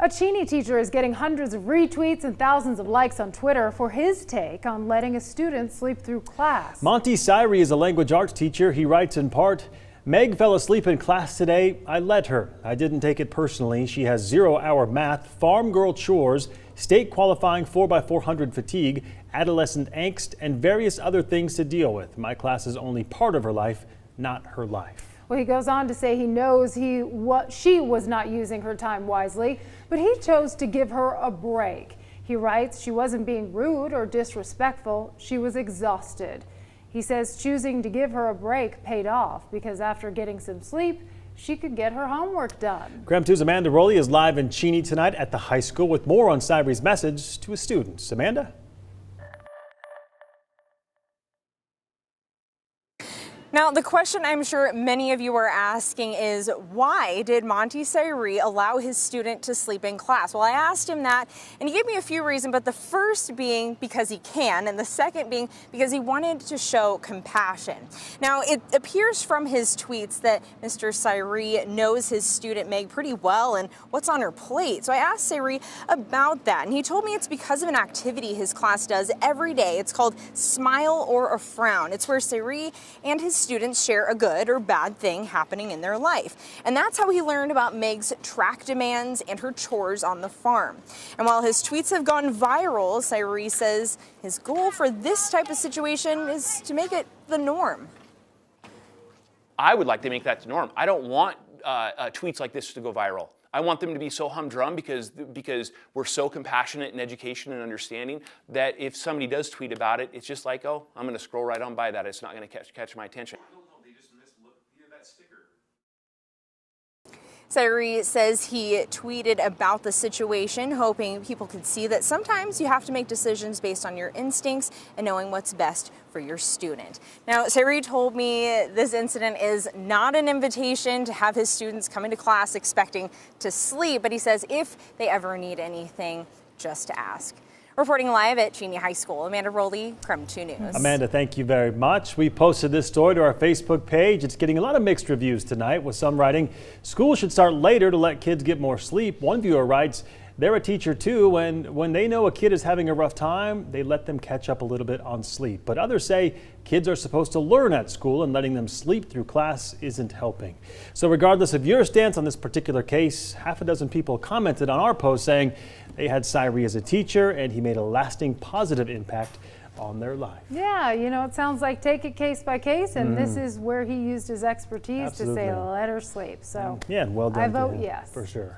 A Cheney teacher is getting hundreds of retweets and thousands of likes on Twitter for his take on letting a student sleep through class. Monty Syrie is a language arts teacher. He writes in part, "Meg fell asleep in class today. I let her. I didn't take it personally. She has 0-hour math, farm girl chores, state qualifying 4x400 fatigue, adolescent angst, and various other things to deal with. My class is only part of her life, not her life." Well, he goes on to say he knows she was not using her time wisely, but he chose to give her a break. He writes, "She wasn't being rude or disrespectful. She was exhausted." He says choosing to give her a break paid off because after getting some sleep, she could get her homework done. KREM 2's Amanda Roley is live in Cheney tonight at the high school with more on Syrie's message to his students. Amanda? Now, the question I'm sure many of you are asking is, why did Monty Syrie allow his student to sleep in class? Well, I asked him that, and he gave me a few reasons, but the first being because he can, and the second being because he wanted to show compassion. Now, it appears from his tweets that Mr. Syrie knows his student Meg pretty well and what's on her plate. So I asked Syrie about that, and he told me it's because of an activity his class does every day. It's called Smile or a Frown. It's where Syrie and his students share a good or bad thing happening in their life. And that's how he learned about Meg's track demands and her chores on the farm. And while his tweets have gone viral, Syrie says his goal for this type of situation is to make it the norm. I would like to make that the norm. I don't want tweets like this to go viral. I want them to be so humdrum because we're so compassionate in education and understanding that if somebody does tweet about it, it's just like, oh, I'm going to scroll right on by that. It's not going to catch my attention. They just missed that sticker. Syrie says he tweeted about the situation, hoping people could see that sometimes you have to make decisions based on your instincts and knowing what's best for your student. Now, Syrie told me this incident is not an invitation to have his students come into class expecting to sleep, but he says if they ever need anything, just to ask. Reporting live at Cheney High School, Amanda Roley, KREM 2 News. Amanda, thank you very much. We posted this story to our Facebook page. It's getting a lot of mixed reviews tonight, with some writing, school should start later to let kids get more sleep. One viewer writes, they're a teacher too, and when they know a kid is having a rough time, they let them catch up a little bit on sleep. But others say kids are supposed to learn at school, and letting them sleep through class isn't helping. So regardless of your stance on this particular case, half a dozen people commented on our post saying they had Syrie as a teacher and he made a lasting positive impact on their life. Yeah, you know, it sounds like take it case by case, and this is where he used his expertise to say let her sleep. So yeah, and well done. I vote yes. For sure.